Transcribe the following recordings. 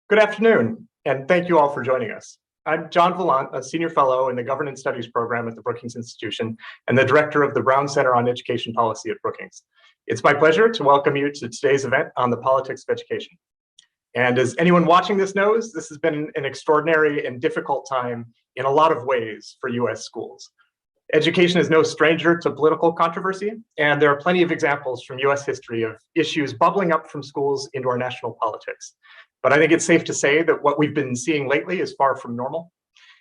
Good afternoon, and thank you all for joining us. I'm John Vallant, a senior fellow in the Governance Studies program at the Brookings Institution and the director of the Brown Center on Education Policy at Brookings. It's my pleasure to welcome you to today's event on the politics of education. And as anyone watching this knows, this has been an extraordinary and difficult time in a lot of ways for US schools. Education is no stranger to political controversy, and there are plenty of examples from US history of issues bubbling up from schools into our national politics. But I think it's safe to say that what we've been seeing lately is far from normal.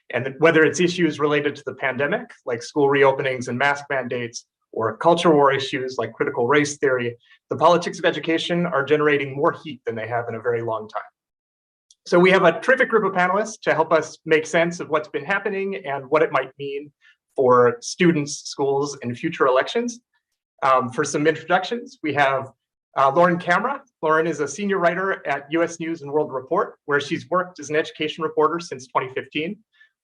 And whether it's issues related to the pandemic, like school reopenings and mask mandates, or culture war issues like critical race theory, the politics of education are generating more heat than they have in a very long time. So we have a terrific group of panelists to help us make sense of what's been happening and what it might mean for students, schools, and future elections. For some introductions, we have Lauren Camera. Lauren is a senior writer at US News and World Report, where she's worked as an education reporter since 2015.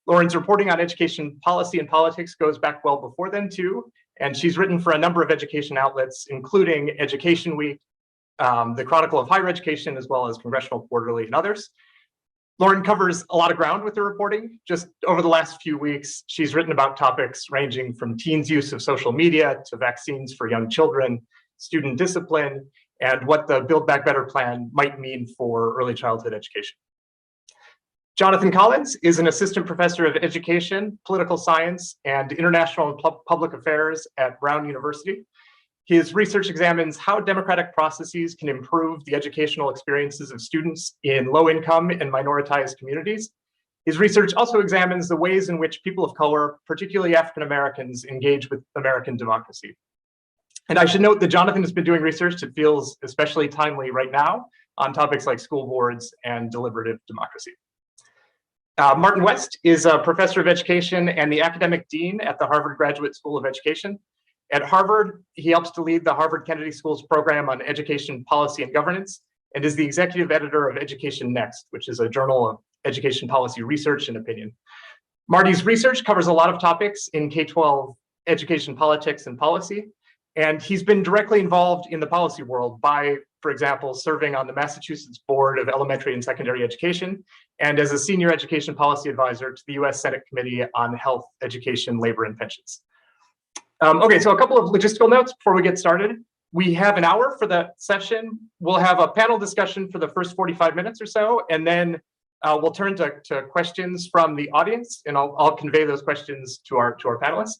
Lauren's reporting on education policy and politics goes back well before then too, and she's written for a number of education outlets, including Education Week, the Chronicle of Higher Education, as well as Congressional Quarterly and others. Lauren covers a lot of ground with her reporting. Just over the last few weeks, she's written about topics ranging from teens' use of social media to vaccines for young children, student discipline, and what the Build Back Better plan might mean for early childhood education. Jonathan Collins is an assistant professor of education, political science, and international and public affairs at Brown University. His research examines how democratic processes can improve the educational experiences of students in low-income and minoritized communities. His research also examines the ways in which people of color, particularly African Americans, engage with American democracy. And I should note that Jonathan has been doing research that feels especially timely right now on topics like school boards and deliberative democracy. Martin West is a professor of education and the academic dean at the Harvard Graduate School of Education. At Harvard, he helps to lead the Harvard Kennedy School's program on education policy and governance, and is the executive editor of Education Next, which is a journal of education policy research and opinion. Marty's research covers a lot of topics in K-12 education politics and policy, and he's been directly involved in the policy world by, for example, serving on the Massachusetts Board of Elementary and Secondary Education, and as a senior education policy advisor to the US Senate Committee on Health, Education, Labor, and Pensions. Okay, so a couple of logistical notes before we get started. We have an hour for the session. We'll have a panel discussion for the first 45 minutes or so, and then we'll turn to questions from the audience, and I'll convey those questions to our panelists.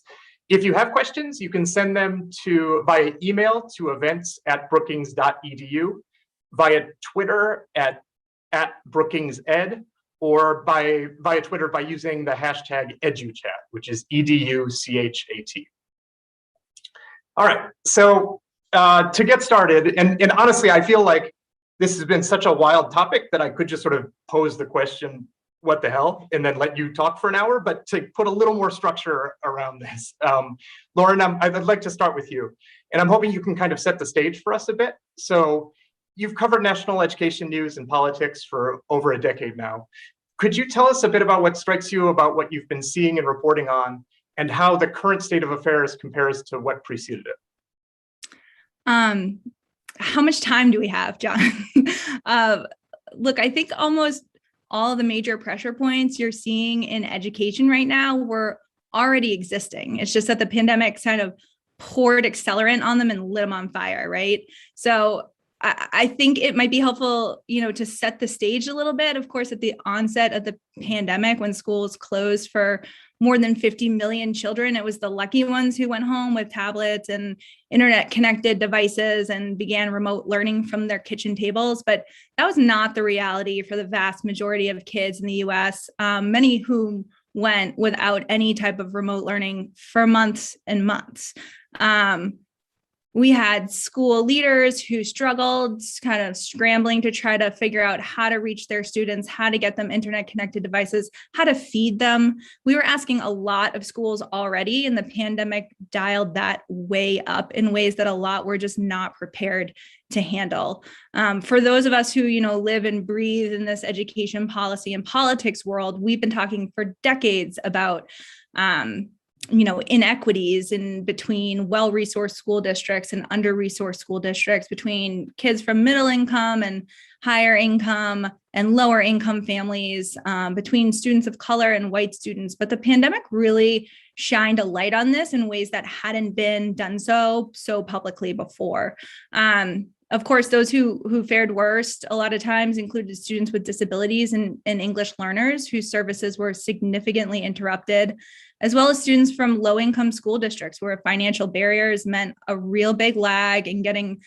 If you have questions, you can send them via email to events@brookings.edu, via Twitter at BrookingsEd, or via Twitter by using the hashtag EduChat, which is EDUCHAT. All right, so to get started, and honestly, I feel like this has been such a wild topic that I could just sort of pose the question, what the hell, and then let you talk for an hour, but to put a little more structure around this. Lauren, I'd like to start with you, and I'm hoping you can kind of set the stage for us a bit. So you've covered national education news and politics for over a decade now. Could you tell us a bit about what strikes you about what you've been seeing and reporting on, and how the current state of affairs compares to what preceded it? How much time do we have, John? Look, I think almost all the major pressure points you're seeing in education right now were already existing. It's just that the pandemic kind of poured accelerant on them and lit them on fire, right? So I think it might be helpful, to set the stage a little bit. Of course, at the onset of the pandemic, when schools closed for more than 50 million children, it was the lucky ones who went home with tablets and internet-connected devices and began remote learning from their kitchen tables. But that was not the reality for the vast majority of kids in the US, many whom went without any type of remote learning for months and months. We had school leaders who struggled, kind of scrambling to try to figure out how to reach their students, how to get them internet-connected devices, how to feed them. We were asking a lot of schools already, and the pandemic dialed that way up in ways that a lot were just not prepared to handle. For those of us who, live and breathe in this education policy and politics world, we've been talking for decades about inequities in between well-resourced school districts and under-resourced school districts, between kids from middle income and higher income and lower income families, between students of color and white students. But the pandemic really shined a light on this in ways that hadn't been done so publicly before. Of course, those who fared worst a lot of times included students with disabilities and English learners whose services were significantly interrupted, as well as students from low-income school districts where financial barriers meant a real big lag in getting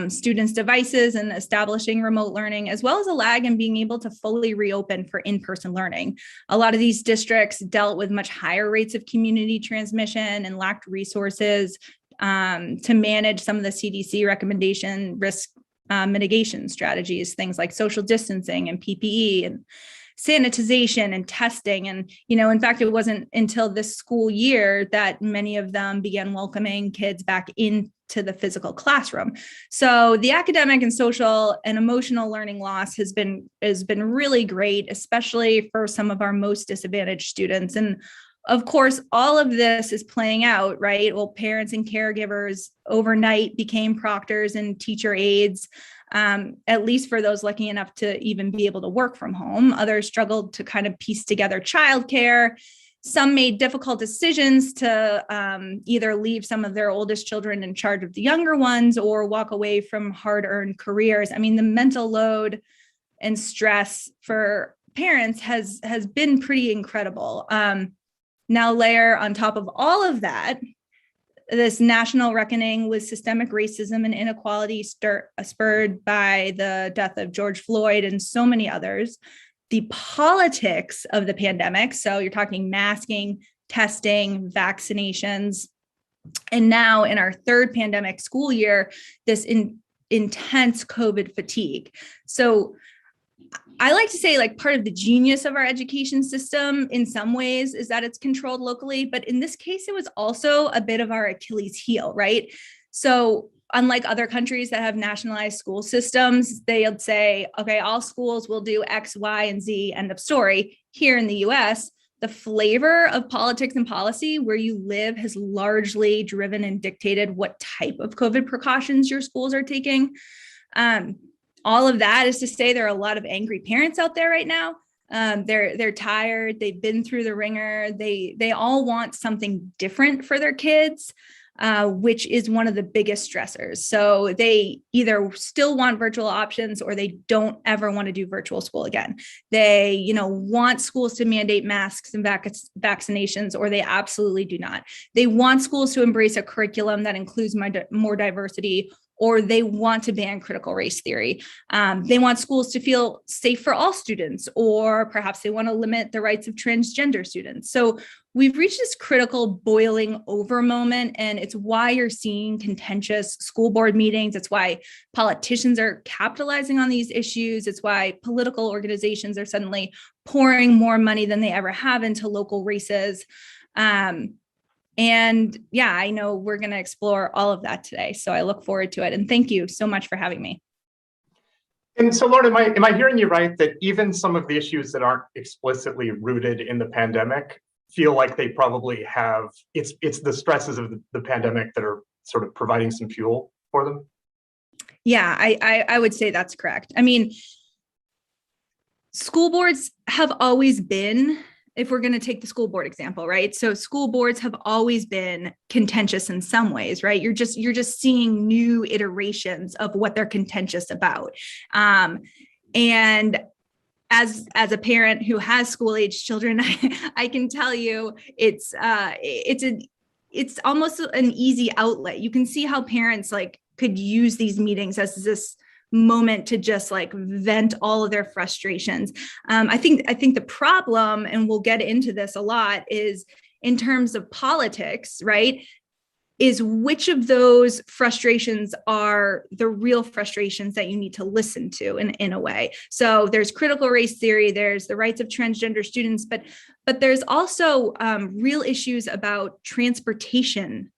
students devices and establishing remote learning, as well as a lag in being able to fully reopen for in-person learning. A lot of these districts dealt with much higher rates of community transmission and lacked resources to manage some of the CDC recommendation risk mitigation strategies, things like social distancing and PPE and sanitization and testing. And, in fact, it wasn't until this school year that many of them began welcoming kids back into the physical classroom. So the academic and social and emotional learning loss has been really great, especially for some of our most disadvantaged students. And of course, all of this is playing out, right? Well, parents and caregivers overnight became proctors and teacher aides, at least for those lucky enough to even be able to work from home. Others struggled to kind of piece together childcare. Some made difficult decisions to either leave some of their oldest children in charge of the younger ones or walk away from hard-earned careers. I mean, the mental load and stress for parents has been pretty incredible. Now layer on top of all of that, this national reckoning with systemic racism and inequality spurred by the death of George Floyd and so many others, the politics of the pandemic. So you're talking masking, testing, vaccinations, and now in our third pandemic school year, this intense COVID fatigue. So I like to say, like, part of the genius of our education system in some ways is that it's controlled locally, but in this case, it was also a bit of our Achilles heel, right? So unlike other countries that have nationalized school systems, they'll say, okay, all schools will do X, Y, and Z, end of story. Here in the US, the flavor of politics and policy where you live has largely driven and dictated what type of COVID precautions your schools are taking. All of that is to say there are a lot of angry parents out there right now. They're tired. They've been through the ringer. They all want something different for their kids, which is one of the biggest stressors. So they either still want virtual options or they don't ever want to do virtual school again. They, want schools to mandate masks and vaccinations, or they absolutely do not. They want schools to embrace a curriculum that includes more diversity, or they want to ban critical race theory. They want schools to feel safe for all students, or perhaps they want to limit the rights of transgender students. So we've reached this critical boiling over moment, and it's why you're seeing contentious school board meetings. It's why politicians are capitalizing on these issues. It's why political organizations are suddenly pouring more money than they ever have into local races. And yeah, I know we're going to explore all of that today. So I look forward to it. And thank you so much for having me. And so, Lauren, am I hearing you right that even some of the issues that aren't explicitly rooted in the pandemic feel like they probably have, it's the stresses of the pandemic that are sort of providing some fuel for them? Yeah, I would say that's correct. I mean, school boards have always been, if we're going to take the school board example, right? So school boards have always been contentious in some ways, right? You're just seeing new iterations of what they're contentious about. And as a parent who has school-age children, I can tell you it's almost an easy outlet. You can see how parents could use these meetings as this moment to just vent all of their frustrations. I think the problem, and we'll get into this a lot, is in terms of politics, right? Is which of those frustrations are the real frustrations that you need to listen to in a way. So there's critical race theory, there's the rights of transgender students, but there's also real issues about transportation.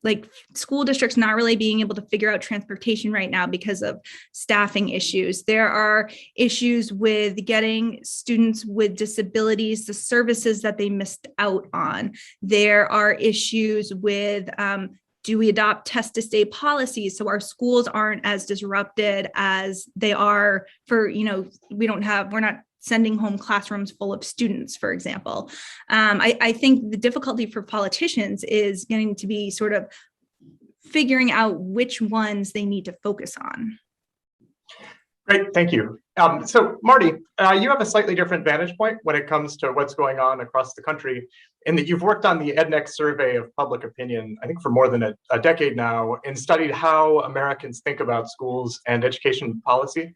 Like school districts not really being able to figure out transportation right now because of staffing issues. There are issues with getting students with disabilities the services that they missed out on. There are issues with Do we adopt test to stay policies so our schools aren't as disrupted as they are for, we're not sending home classrooms full of students, for example. I think the difficulty for politicians is going to be sort of figuring out which ones they need to focus on. Great, thank you. So Marty, you have a slightly different vantage point when it comes to what's going on across the country, in that you've worked on the EdNext survey of public opinion, I think for more than a decade now, and studied how Americans think about schools and education policy.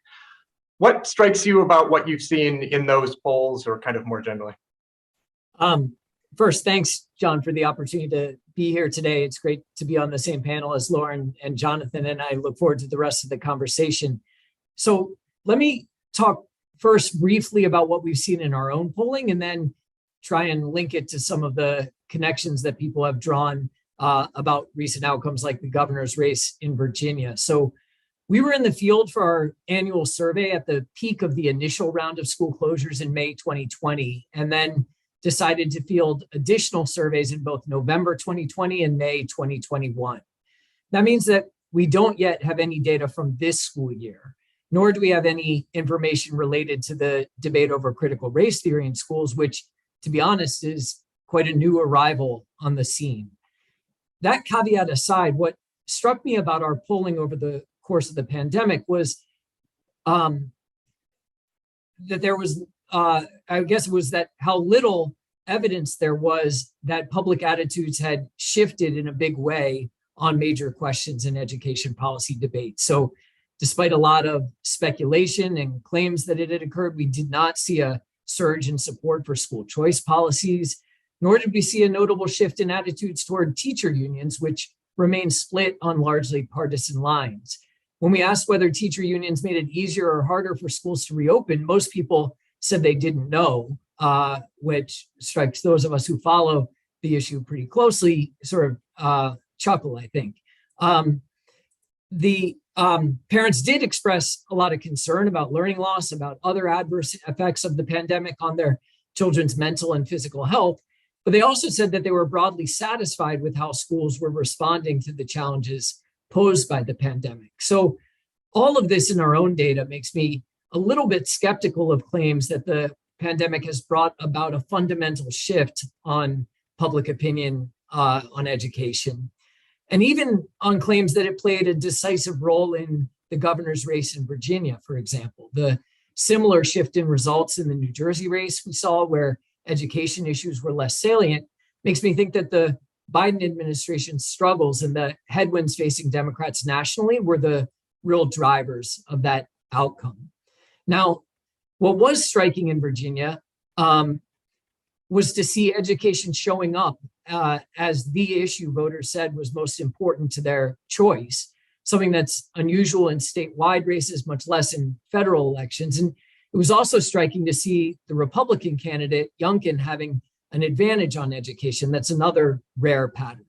What strikes you about what you've seen in those polls, or kind of more generally? First, thanks, John, for the opportunity to be here today. It's great to be on the same panel as Lauren and Jonathan, and I look forward to the rest of the conversation. So let me talk first briefly about what we've seen in our own polling, and then try and link it to some of the connections that people have drawn about recent outcomes like the governor's race in Virginia. So we were in the field for our annual survey at the peak of the initial round of school closures in May 2020, and then decided to field additional surveys in both November 2020 and May 2021. That means that we don't yet have any data from this school year, nor do we have any information related to the debate over critical race theory in schools, which, to be honest, is quite a new arrival on the scene. That caveat aside, what struck me about our polling over the course of the pandemic was that there was, I guess it was that how little evidence there was that public attitudes had shifted in a big way on major questions in education policy debate. So despite a lot of speculation and claims that it had occurred, we did not see a surge in support for school choice policies, nor did we see a notable shift in attitudes toward teacher unions, which remain split on largely partisan lines. When we asked whether teacher unions made it easier or harder for schools to reopen, most people said they didn't know, which strikes those of us who follow the issue pretty closely sort of chuckle, I think. The parents did express a lot of concern about learning loss, about other adverse effects of the pandemic on their children's mental and physical health, but they also said that they were broadly satisfied with how schools were responding to the challenges posed by the pandemic. So all of this in our own data makes me a little bit skeptical of claims that the pandemic has brought about a fundamental shift on public opinion on education. And even on claims that it played a decisive role in the governor's race in Virginia, for example. The similar shift in results in the New Jersey race we saw, where education issues were less salient, makes me think that the Biden administration's struggles and the headwinds facing Democrats nationally were the real drivers of that outcome. Now, what was striking in Virginia was to see education showing up as the issue voters said was most important to their choice, something that's unusual in statewide races, much less in federal elections. And it was also striking to see the Republican candidate, Youngkin, having an advantage on education. That's another rare pattern.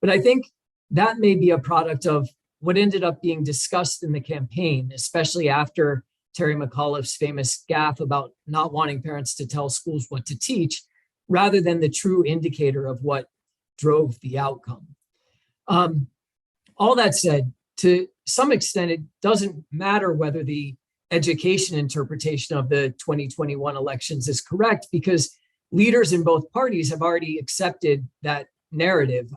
But I think that may be a product of what ended up being discussed in the campaign, especially after Terry McAuliffe's famous gaffe about not wanting parents to tell schools what to teach, rather than the true indicator of what drove the outcome. All that said, to some extent, it doesn't matter whether the education interpretation of the 2021 elections is correct, because leaders in both parties have already accepted that narrative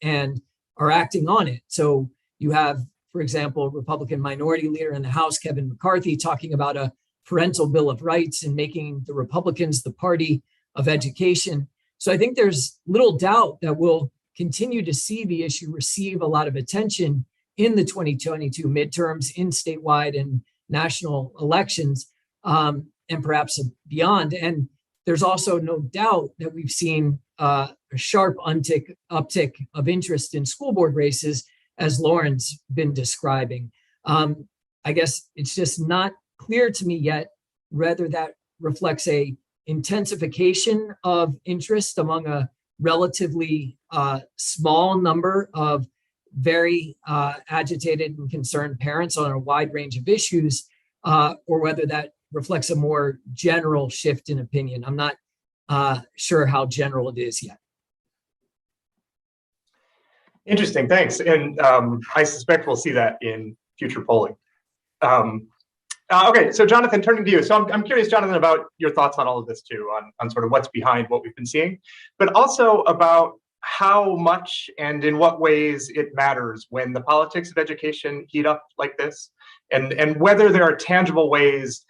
and are acting on it. So you have, for example, Republican minority leader in the House, Kevin McCarthy, talking about a parental bill of rights and making the Republicans the party of education. So I think there's little doubt that we'll continue to see the issue receive a lot of attention in the 2022 midterms, in statewide and national elections, and perhaps beyond. And there's also no doubt that we've seen a sharp uptick of interest in school board races, as Lauren's been describing. I guess it's just not clear to me yet whether that reflects a intensification of interest among a relatively small number of very agitated and concerned parents on a wide range of issues, or whether that reflects a more general shift in opinion. I'm not sure how general it is yet. Interesting, thanks. And I suspect we'll see that in future polling. Okay, so Jonathan, turning to you. So I'm curious, Jonathan, about your thoughts on all of this too, on sort of what's behind what we've been seeing, but also about how much and in what ways it matters when the politics of education heat up like this, and whether there are tangible ways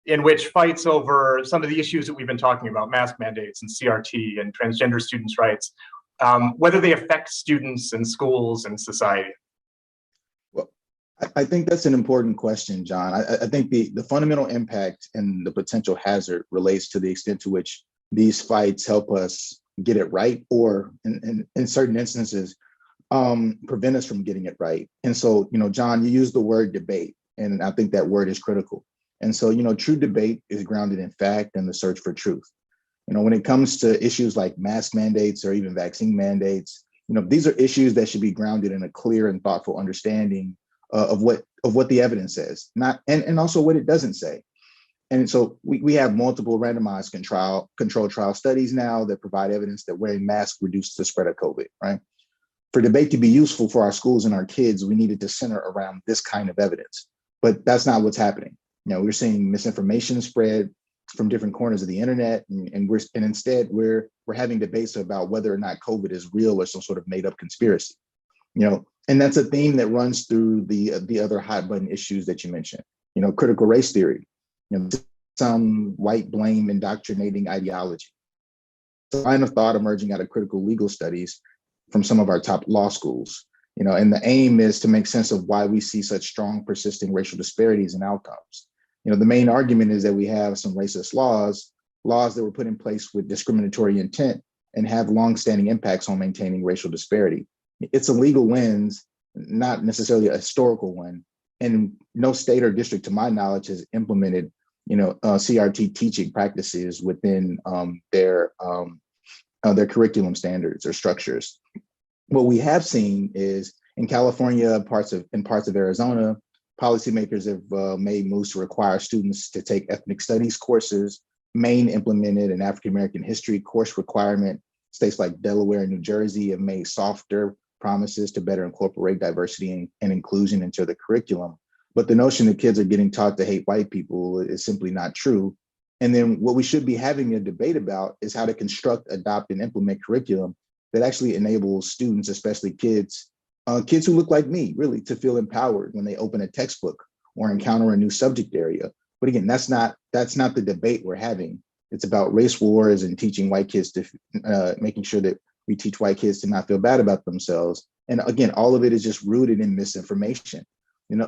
in which fights over some of the issues that we've been talking about, mask mandates and CRT and transgender students' rights, whether they affect students and schools and society. Well, I think that's an important question, John. I think the fundamental impact and the potential hazard relates to the extent to which these fights help us get it right, or in certain instances, prevent us from getting it right. And so, John, you use the word debate, and I think that word is critical. And so, true debate is grounded in fact and the search for truth. When it comes to issues like mask mandates or even vaccine mandates, these are issues that should be grounded in a clear and thoughtful understanding of what the evidence says, and also what it doesn't say. And so we have multiple randomized control trial studies now that provide evidence that wearing masks reduces the spread of COVID, right? For debate to be useful for our schools and our kids, we needed to center around this kind of evidence, but that's not what's happening. We're seeing misinformation spread from different corners of the internet, and instead we're having debates about whether or not COVID is real or some sort of made up conspiracy. And that's a theme that runs through the other hot button issues that you mentioned. Critical race theory, some white blame indoctrinating ideology. It's a line of thought emerging out of critical legal studies from some of our top law schools. And the aim is to make sense of why we see such strong, persisting racial disparities in outcomes. The main argument is that we have some racist laws that were put in place with discriminatory intent and have longstanding impacts on maintaining racial disparity. It's a legal lens, not necessarily a historical one. And no state or district, to my knowledge, has implemented, CRT teaching practices within their curriculum standards or structures. What we have seen is in California, parts of Arizona, policymakers have made moves to require students to take ethnic studies courses. Maine implemented an African American history course requirement. States like Delaware and New Jersey have made softer promises to better incorporate diversity and inclusion into the curriculum. But the notion that kids are getting taught to hate white people is simply not true. And then what we should be having a debate about is how to construct, adopt, and implement curriculum that actually enables students, especially kids who look like me, really, to feel empowered when they open a textbook or encounter a new subject area. But again, that's not the debate we're having. It's about race wars and teaching white kids to making sure that we teach white kids to not feel bad about themselves. And again, all of it is just rooted in misinformation.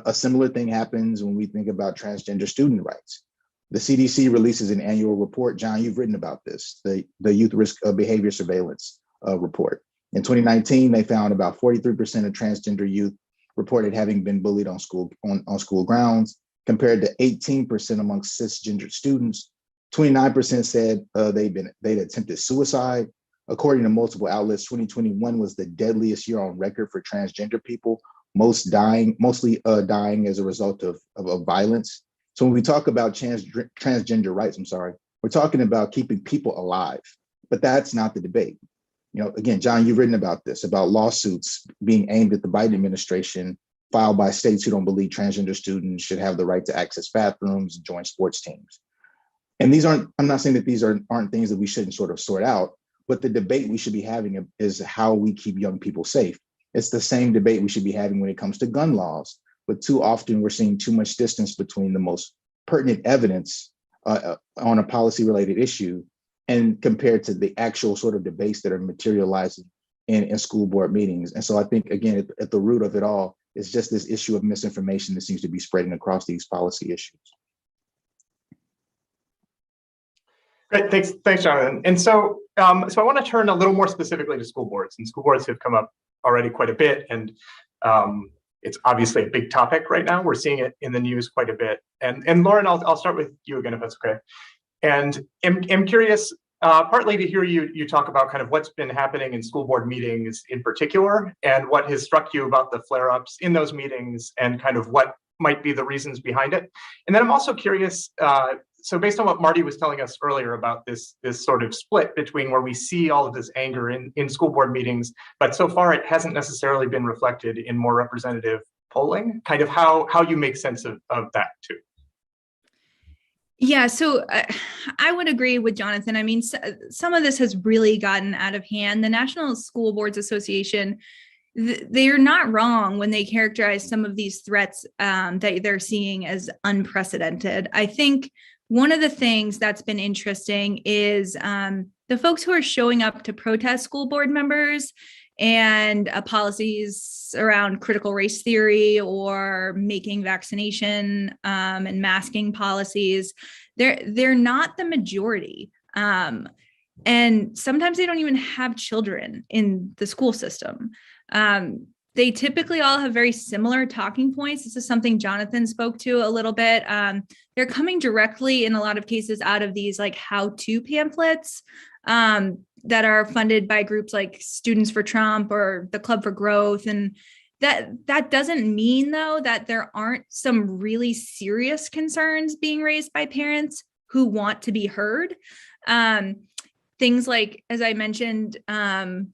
A similar thing happens when we think about transgender student rights. The CDC releases an annual report. John, you've written about this, the Youth Risk Behavior Surveillance report. In 2019, they found about 43% of transgender youth reported having been bullied on school grounds, compared to 18% amongst cisgender students. 29% said they'd attempted suicide. According to multiple outlets, 2021 was the deadliest year on record for transgender people, mostly dying as a result of violence. So when we talk about transgender rights, we're talking about keeping people alive, but that's not the debate. Again, John, you've written about this, about lawsuits being aimed at the Biden administration, filed by states who don't believe transgender students should have the right to access bathrooms and join sports teams. And I'm not saying that these aren't things that we shouldn't sort of sort out, but the debate we should be having is how we keep young people safe. It's the same debate we should be having when it comes to gun laws, but too often we're seeing too much distance between the most pertinent evidence on a policy-related issue and compared to the actual sort of debates that are materializing in school board meetings. And so I think, again, at the root of it all is just this issue of misinformation that seems to be spreading across these policy issues. Great, thanks, Jonathan. And so I want to turn a little more specifically to school boards, and school boards have come up already quite a bit, and it's obviously a big topic right now. We're seeing it in the news quite a bit. And Lauren, I'll start with you again, if that's okay. And I'm curious, partly to hear you talk about kind of what's been happening in school board meetings in particular, and what has struck you about the flare-ups in those meetings, and kind of what might be the reasons behind it. And then I'm also curious, so based on what Marty was telling us earlier about this sort of split between where we see all of this anger in school board meetings, but so far it hasn't necessarily been reflected in more representative polling, kind of how you make sense of that too. Yeah, so I would agree with Jonathan. I mean, some of this has really gotten out of hand. The National School Boards Association, they're not wrong when they characterize some of these threats that they're seeing as unprecedented. I think one of the things that's been interesting is the folks who are showing up to protest school board members and policies around critical race theory or making vaccination and masking policies. They're not the majority. And sometimes they don't even have children in the school system. They typically all have very similar talking points. This is something Jonathan spoke to a little bit. They're coming directly in a lot of cases out of these like how-to pamphlets that are funded by groups like Students for Trump or the Club for Growth. And that doesn't mean, though, that there aren't some really serious concerns being raised by parents who want to be heard. Things like, as I mentioned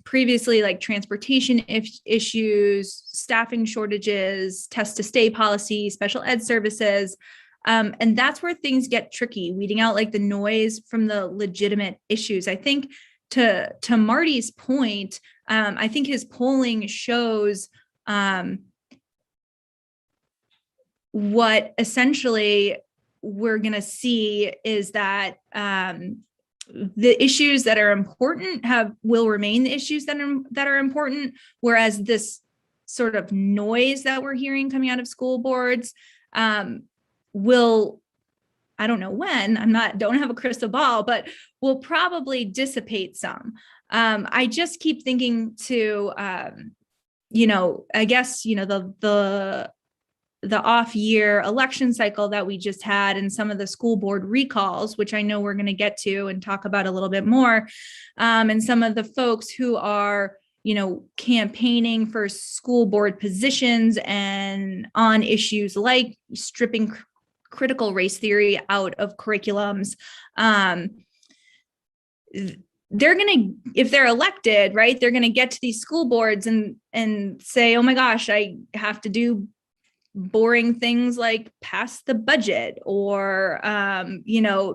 previously, like transportation issues, staffing shortages, test to stay policy, special ed services. And that's where things get tricky, weeding out like the noise from the legitimate issues. I think to Marty's point, I think his polling shows what essentially we're going to see is that the issues that are important will remain the issues that are important, whereas this sort of noise that we're hearing coming out of school boards will, I don't know when, don't have a crystal ball, but will probably dissipate some. I just keep thinking to, I guess, the off-year election cycle that we just had and some of the school board recalls, which I know we're going to get to and talk about a little bit more, and some of the folks who are, campaigning for school board positions and on issues like stripping critical race theory out of curriculums. They're going to, if they're elected, right, they're going to get to these school boards and say, oh my gosh, I have to do boring things like pass the budget or,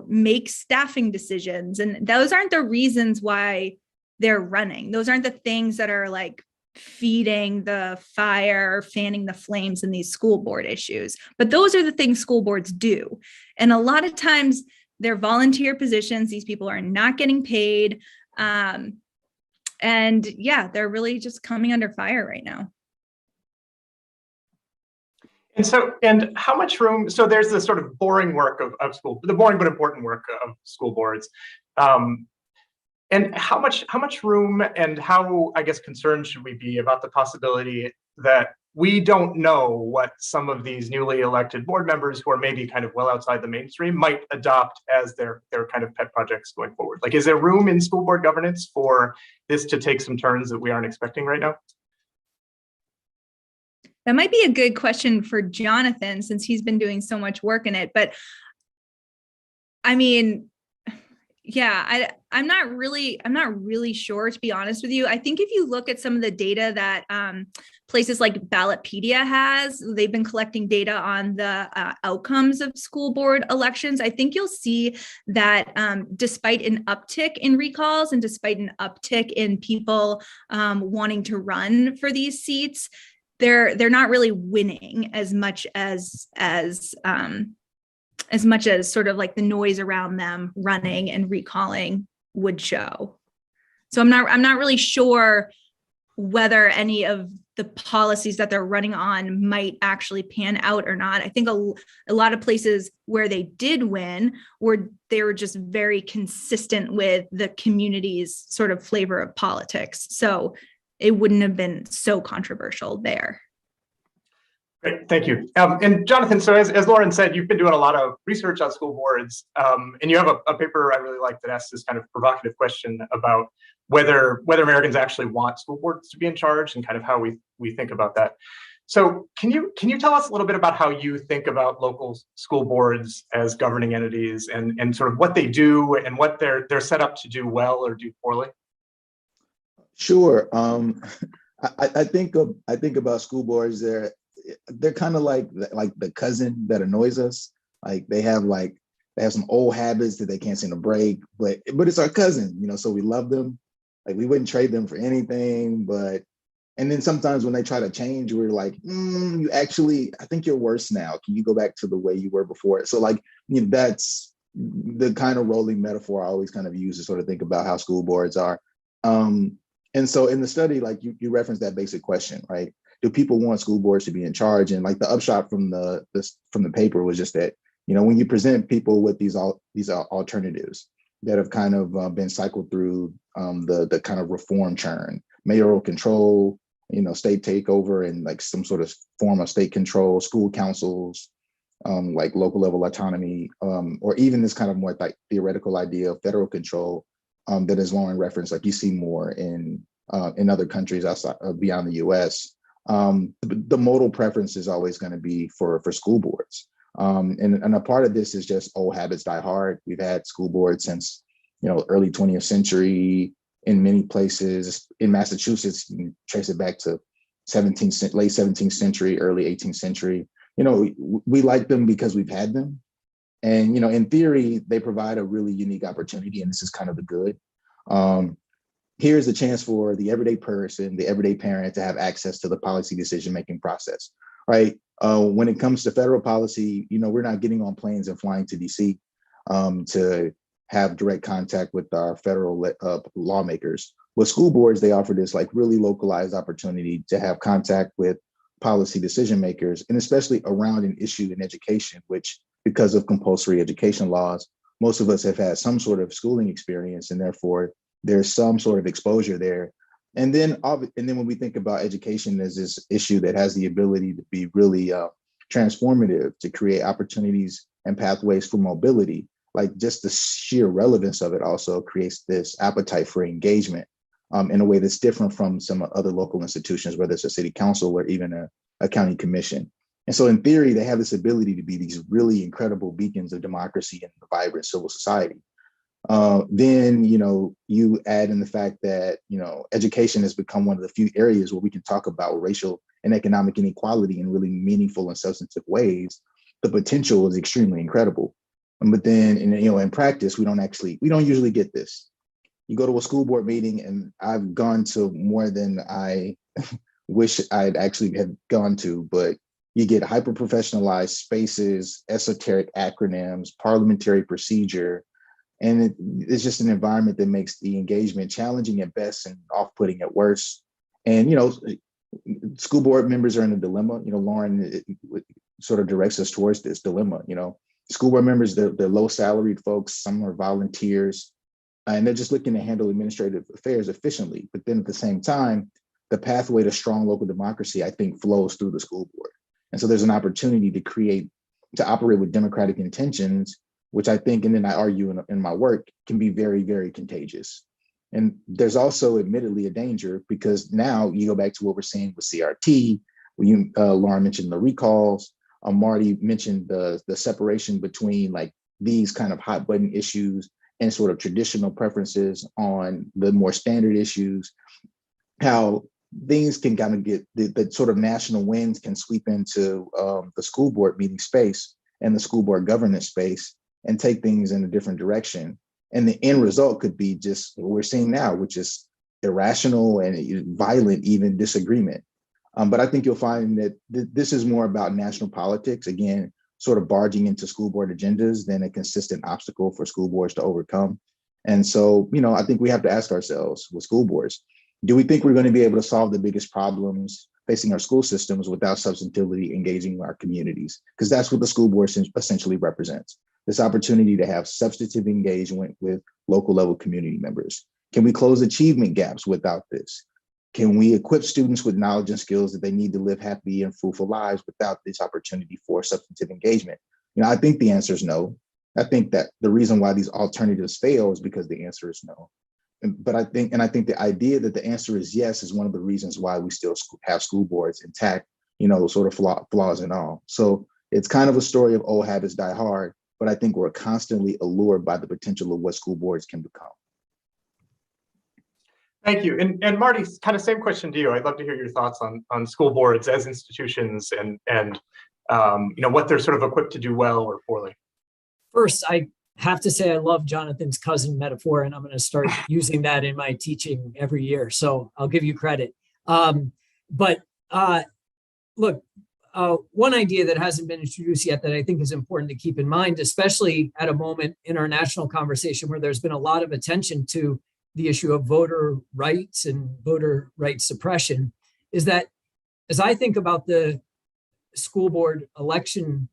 make staffing decisions. And those aren't the reasons why they're running. Those aren't the things that are like feeding the fire, fanning the flames in these school board issues. But those are the things school boards do. And a lot of times they're volunteer positions. These people are not getting paid. And yeah, they're really just coming under fire right now. And how much room, so there's this sort of boring work of school, the boring but important work of school boards. And how much room and how, I guess, concerned should we be about the possibility that we don't know what some of these newly elected board members who are maybe kind of well outside the mainstream might adopt as their kind of pet projects going forward? Like, is there room in school board governance for this to take some turns that we aren't expecting right now? That might be a good question for Jonathan, since he's been doing so much work in it. But I mean, yeah, I'm not really sure, to be honest with you. I think if you look at some of the data that places like Ballotpedia has, they've been collecting data on the outcomes of school board elections. I think you'll see that despite an uptick in recalls and despite an uptick in people wanting to run for these seats, they're not really winning as much as sort of like the noise around them running and recalling would show. So I'm not really sure whether any of the policies that they're running on might actually pan out or not. I think a lot of places where they did win they were just very consistent with the community's sort of flavor of politics. So it wouldn't have been so controversial there. Great, thank you. And Jonathan, so as Lauren said, you've been doing a lot of research on school boards, and you have a paper I really like that asks this kind of provocative question about whether Americans actually want school boards to be in charge and kind of how we think about that. So can you tell us a little bit about how you think about local school boards as governing entities and sort of what they do and what they're set up to do well or do poorly? Sure. I think about school boards. They're kind of like the cousin that annoys us. Like they have some old habits that they can't seem to break, but it's our cousin, so we love them. Like we wouldn't trade them for anything, and then sometimes when they try to change, we're like, I think you're worse now. Can you go back to the way you were before? So that's the kind of rolling metaphor I always kind of use to sort of think about how school boards are. And so in the study, like you referenced that basic question, right? Do people want school boards to be in charge? And like the upshot from the paper was just that, when you present people with these alternatives that have kind of been cycled through the kind of reform churn, mayoral control, state takeover and like some sort of form of state control, school councils, like local level autonomy, or even this kind of more like theoretical idea of federal control that, as Lauren referenced, like you see more in other countries outside beyond the U.S. The modal preference is always going to be for school boards, and a part of this is just old habits die hard. We've had school boards since early 20th century. In many places, in Massachusetts, you can trace it back to late 17th century, early 18th century. We like them because we've had them. And, in theory, they provide a really unique opportunity, and this is kind of the good. Here's a chance for the everyday person, the everyday parent to have access to the policy decision-making process, right? When it comes to federal policy, we're not getting on planes and flying to DC to have direct contact with our federal lawmakers. With school boards, they offer this like really localized opportunity to have contact with policy decision makers, and especially around an issue in education, which because of compulsory education laws, most of us have had some sort of schooling experience, and therefore there's some sort of exposure there. And then when we think about education as this issue that has the ability to be really transformative, to create opportunities and pathways for mobility, like just the sheer relevance of it also creates this appetite for engagement in a way that's different from some other local institutions, whether it's a city council or even a county commission. And so in theory, they have this ability to be these really incredible beacons of democracy and vibrant civil society. Then, you add in the fact that, education has become one of the few areas where we can talk about racial and economic inequality in really meaningful and substantive ways. The potential is extremely incredible. But then, in practice, we don't usually get this. You go to a school board meeting, and I've gone to more than I wish I'd actually have gone to, but you get hyper-professionalized spaces, esoteric acronyms, parliamentary procedure, and it's just an environment that makes the engagement challenging at best and off-putting at worst. And, school board members are in a dilemma. Lauren sort of directs us towards this dilemma. School board members, they're low salaried folks, some are volunteers, and they're just looking to handle administrative affairs efficiently. But then at the same time, the pathway to strong local democracy, I think, flows through the school board. And so there's an opportunity to operate with democratic intentions, which I think, and then I argue in my work, can be very, very contagious. And there's also admittedly a danger, because now you go back to what we're seeing with CRT, Lauren mentioned the recalls, Marty mentioned the separation between like these kind of hot button issues and sort of traditional preferences on the more standard issues, how things can kind of get the sort of national winds can sweep into the school board meeting space and the school board governance space and take things in a different direction. And the end result could be just what we're seeing now, which is irrational and violent, even disagreement. But I think you'll find that this is more about national politics, again, sort of barging into school board agendas than a consistent obstacle for school boards to overcome. And so, I think we have to ask ourselves with school boards, do we think we're going to be able to solve the biggest problems facing our school systems without substantively engaging our communities? Because that's what the school board essentially represents, this opportunity to have substantive engagement with local level community members. Can we close achievement gaps without this? Can we equip students with knowledge and skills that they need to live happy and fruitful lives without this opportunity for substantive engagement? I think the answer is no. I think that the reason why these alternatives fail is because the answer is no. But I think the idea that the answer is yes is one of the reasons why we still have school boards intact sort of flaws and all. So it's kind of a story of old habits die hard, but I think we're constantly allured by the potential of what school boards can become. Thank you. And Marty, kind of same question to you. I'd love to hear your thoughts on school boards as institutions and what they're sort of equipped to do well or poorly. First, I have to say I love Jonathan's cousin metaphor, and I'm going to start using that in my teaching every year. So I'll give you credit. Look, one idea that hasn't been introduced yet that I think is important to keep in mind, especially at a moment in our national conversation where there's been a lot of attention to the issue of voter rights and voter rights suppression, is that as I think about the school board election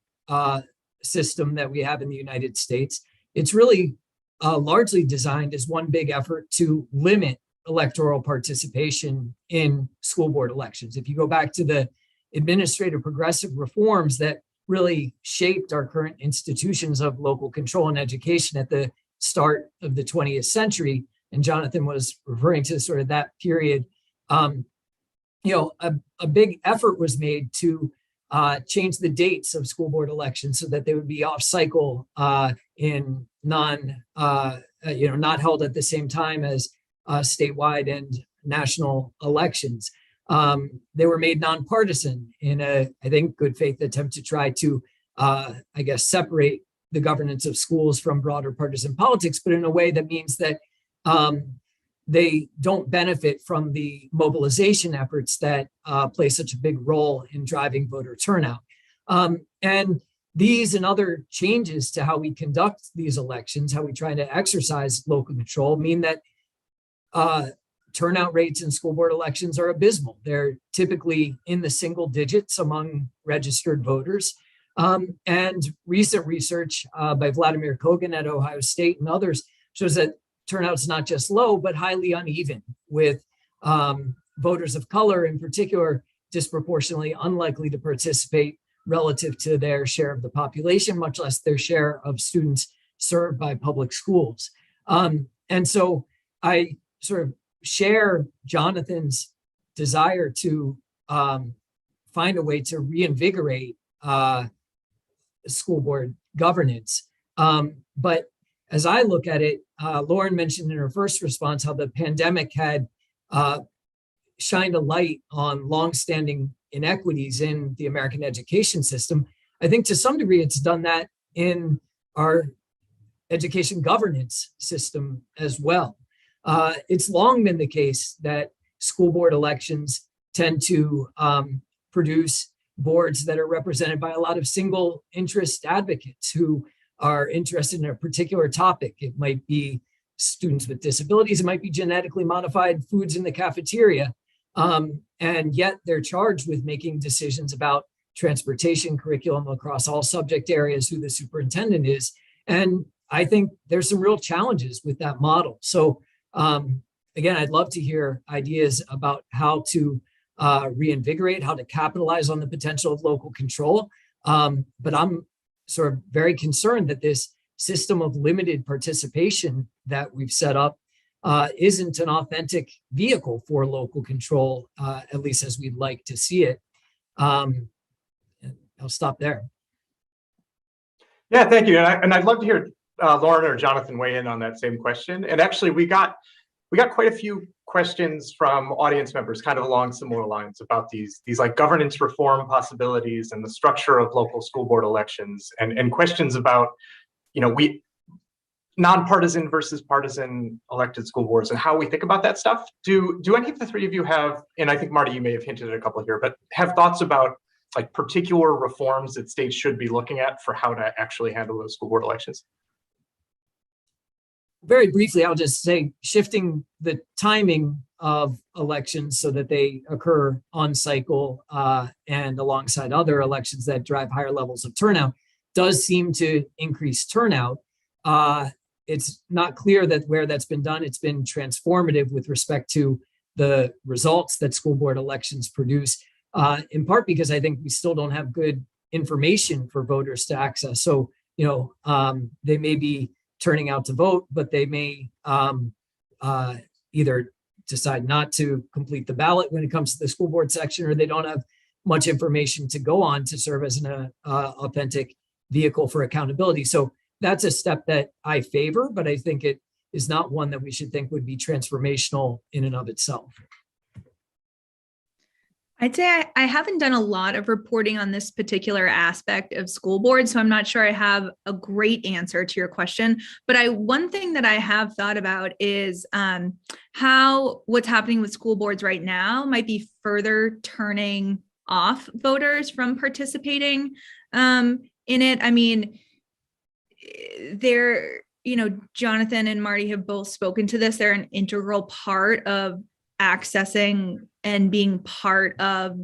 system that we have in the United States, it's really largely designed as one big effort to limit electoral participation in school board elections. If you go back to the administrative progressive reforms that really shaped our current institutions of local control and education at the start of the 20th century, and Jonathan was referring to sort of that period, a big effort was made to change the dates of school board elections so that they would be off cycle in not held at the same time as statewide and national elections. They were made nonpartisan in I think, good faith attempt to try to, separate the governance of schools from broader partisan politics, but in a way that means that they don't benefit from the mobilization efforts that play such a big role in driving voter turnout. And these and other changes to how we conduct these elections, how we try to exercise local control, mean that turnout rates in school board elections are abysmal. They're typically in the single digits among registered voters. And recent research by Vladimir Kogan at Ohio State and others shows that turnout's not just low, but highly uneven, with voters of color in particular disproportionately unlikely to participate relative to their share of the population, much less their share of students served by public schools. And so I sort of share Jonathan's desire to find a way to reinvigorate school board governance. But as I look at it, Lauren mentioned in her first response how the pandemic had shined a light on longstanding inequities in the American education system. I think to some degree it's done that in our education governance system as well. It's long been the case that school board elections tend to produce boards that are represented by a lot of single interest advocates who are interested in a particular topic. It might be students with disabilities, it might be genetically modified foods in the cafeteria. And yet they're charged with making decisions about transportation curriculum across all subject areas, who the superintendent is. And I think there's some real challenges with that model. So again, I'd love to hear ideas about how to reinvigorate, how to capitalize on the potential of local control. But I'm sort of very concerned that this system of limited participation that we've set up isn't an authentic vehicle for local control, at least as we'd like to see it. And I'll stop there. Yeah, thank you. And I'd love to hear Lauren or Jonathan weigh in on that same question. And actually, we got quite a few questions from audience members kind of along similar lines about these like governance reform possibilities and the structure of local school board elections, and questions about, nonpartisan versus partisan elected school boards and how we think about that stuff. Do any of the three of you have, and I think Marty, you may have hinted at a couple here, but have thoughts about like particular reforms that states should be looking at for how to actually handle those school board elections? Very briefly, I'll just say shifting the timing of elections so that they occur on cycle and alongside other elections that drive higher levels of turnout does seem to increase turnout. It's not clear that where that's been done, it's been transformative with respect to the results that school board elections produce, in part because I think we still don't have good information for voters to access. So, they may be turning out to vote, but they may either decide not to complete the ballot when it comes to the school board section, or they don't have much information to go on to serve as an authentic vehicle for accountability. So that's a step that I favor, but I think it is not one that we should think would be transformational in and of itself. I'd say I haven't done a lot of reporting on this particular aspect of school board, so I'm not sure I have a great answer to your question. But one thing that I have thought about is how what's happening with school boards right now might be further turning off voters from participating in it. I mean, Jonathan and Marty have both spoken to this. They're an integral part of accessing and being part of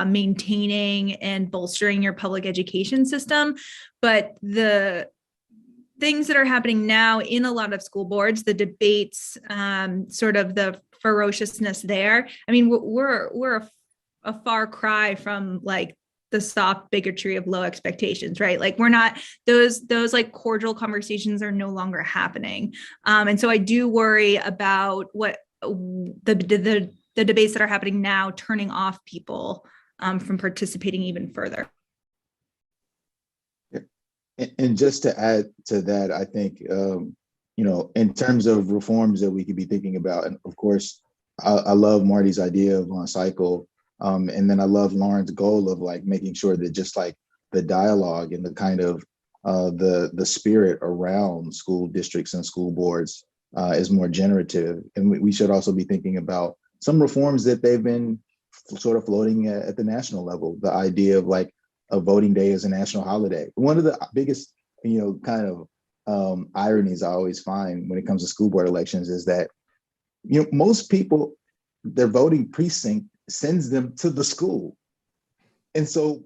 maintaining and bolstering your public education system. But the things that are happening now in a lot of school boards, the debates, sort of the ferociousness there. I mean, we're a far cry from like the soft bigotry of low expectations, right? Like we're not, those like cordial conversations are no longer happening. And so I do worry about what the debates that are happening now turning off people from participating even further. And just to add to that, I think, in terms of reforms that we could be thinking about, and of course, I love Marty's idea of on cycle. And then I love Lauren's goal of like making sure that just like the dialogue and the kind of the spirit around school districts and school boards is more generative. And we should also be thinking about some reforms that they've been sort of floating at the national level. The idea of like a voting day as a national holiday. One of the biggest, kind of ironies I always find when it comes to school board elections is that, most people, their voting precinct sends them to the school. And so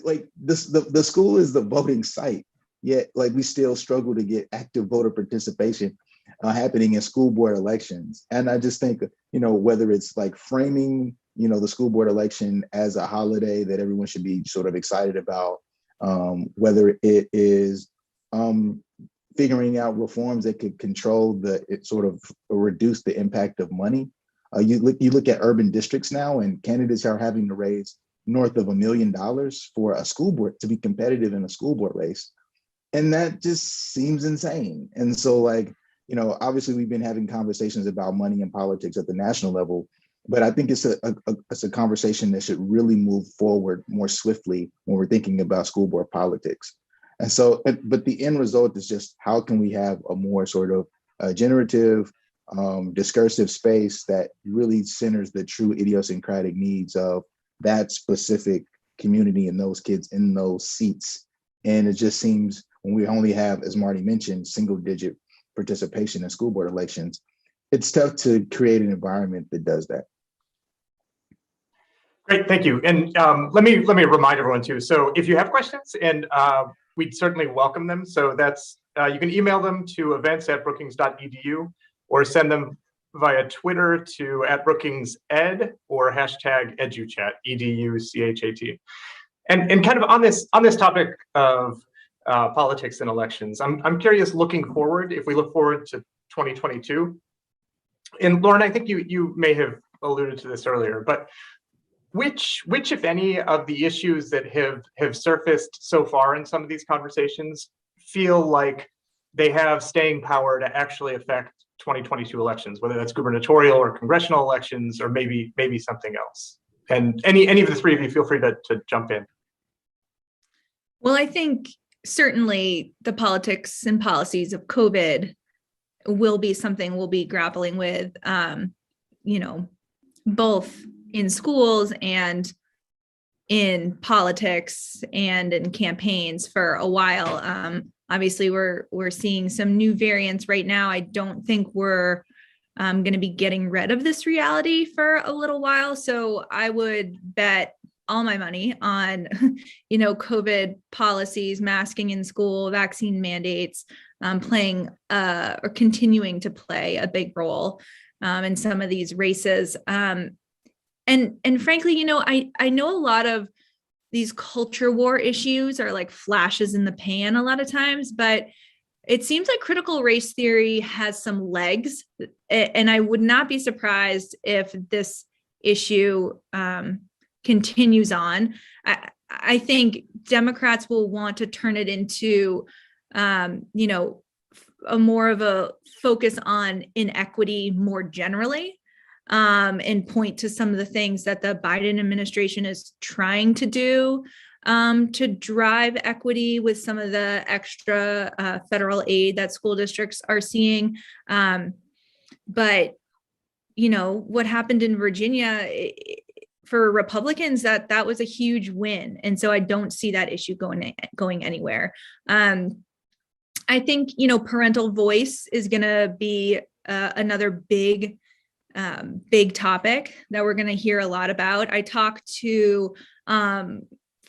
like the school is the voting site, yet like we still struggle to get active voter participation happening in school board elections. And I just think, whether it's like framing, the school board election as a holiday that everyone should be sort of excited about, whether it is figuring out reforms that could control reduce the impact of money. You look at urban districts now, and candidates are having to raise north of $1 million for a school board to be competitive in a school board race. And that just seems insane. And so like, obviously we've been having conversations about money and politics at the national level, but I think it's a conversation that should really move forward more swiftly when we're thinking about school board politics. And so, but the end result is just how can we have a more sort of generative, discursive space that really centers the true idiosyncratic needs of that specific community and those kids in those seats. And it just seems when we only have, as Marty mentioned, single digit participation in school board elections, it's tough to create an environment that does that. Great, thank you. And let me remind everyone too. So if you have questions, and we'd certainly welcome them. So that's, you can email them to events@brookings.edu or send them via Twitter to @BrookingsEd or #EduChat, EDUCHAT. And kind of on this topic of politics and elections, I'm curious, looking forward, if we look forward to 2022, and Lauren, I think you may have alluded to this earlier, but which if any of the issues that have surfaced so far in some of these conversations feel like they have staying power to actually affect 2022 elections, whether that's gubernatorial or congressional elections, or maybe something else? And any of the three of you, feel free to jump in. Well, I think certainly the politics and policies of COVID will be something we'll be grappling with, both in schools and in politics and in campaigns for a while. Obviously, we're seeing some new variants right now. I don't think we're going to be getting rid of this reality for a little while. So I would bet all my money on, COVID policies, masking in school, vaccine mandates, playing or continuing to play a big role in some of these races. And frankly, I know a lot of these culture war issues are like flashes in the pan a lot of times, but it seems like critical race theory has some legs. And I would not be surprised if this issue continues on, I think Democrats will want to turn it into, a more of a focus on inequity more generally, and point to some of the things that the Biden administration is trying to do to drive equity with some of the extra federal aid that school districts are seeing. But, what happened in Virginia, for Republicans, that was a huge win. And so I don't see that issue going anywhere. I think, parental voice is going to be another big topic that we're going to hear a lot about. I talk to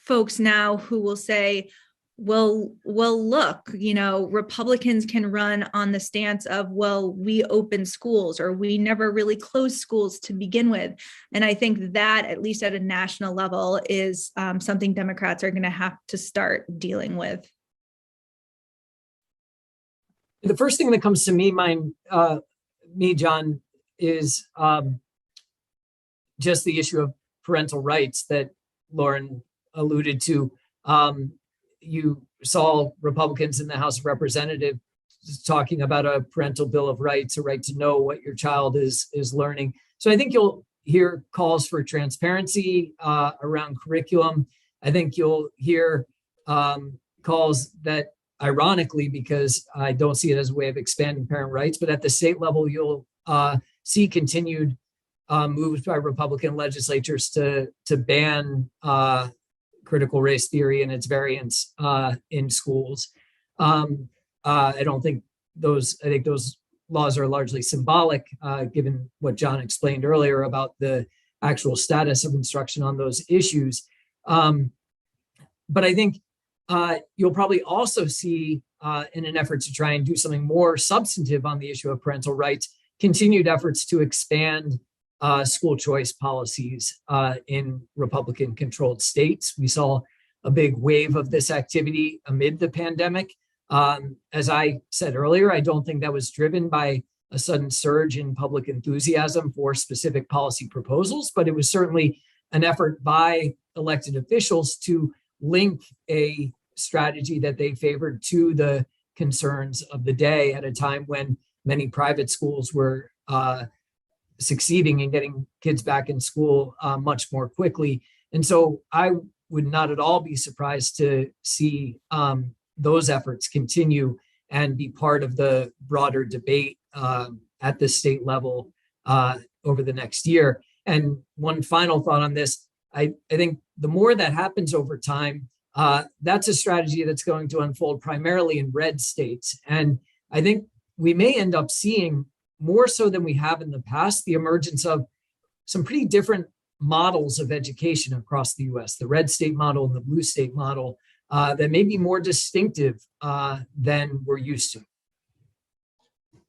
folks now who will say, well, look, Republicans can run on the stance of, well, we open schools, or we never really closed schools to begin with. And I think that, at least at a national level, is something Democrats are going to have to start dealing with. The first thing that comes to me, John, is just the issue of parental rights that Lauren alluded to. You saw Republicans in the House of Representatives talking about a parental bill of rights, a right to know what your child is learning. So I think you'll hear calls for transparency around curriculum. I think you'll hear calls that, ironically, because I don't see it as a way of expanding parent rights, but at the state level, you'll see continued moves by Republican legislatures to ban critical race theory and its variants in schools. I think those laws are largely symbolic, given what John explained earlier about the actual status of instruction on those issues. But I think you'll probably also see, in an effort to try and do something more substantive on the issue of parental rights, continued efforts to expand school choice policies in Republican-controlled states. We saw a big wave of this activity amid the pandemic. As I said earlier, I don't think that was driven by a sudden surge in public enthusiasm for specific policy proposals, but it was certainly an effort by elected officials to link a strategy that they favored to the concerns of the day at a time when many private schools were succeeding in getting kids back in school much more quickly. And so I would not at all be surprised to see those efforts continue and be part of the broader debate at the state level over the next year. And one final thought on this, I think the more that happens over time, that's a strategy that's going to unfold primarily in red states. And I think we may end up seeing, more so than we have in the past, the emergence of some pretty different models of education across the US, the red state model and the blue state model, that may be more distinctive than we're used to.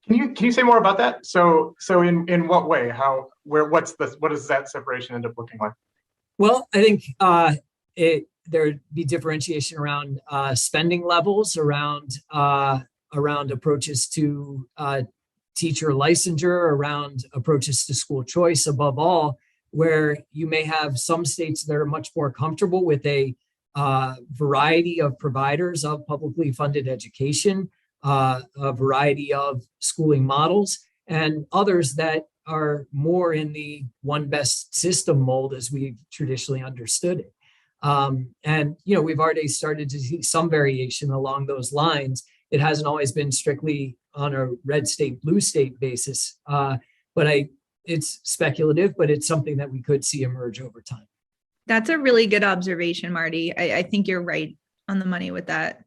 Can you say more about that? So in what way? What does that separation end up looking like? Well, I think there'd be differentiation around spending levels, around approaches to teacher licensure, around approaches to school choice, above all, where you may have some states that are much more comfortable with a variety of providers of publicly funded education, a variety of schooling models, and others that are more in the one best system mold as we've traditionally understood it. And, we've already started to see some variation along those lines. It hasn't always been strictly on a red state, blue state basis, but it's speculative, but it's something that we could see emerge over time. That's a really good observation, Marty. I think you're right on the money with that.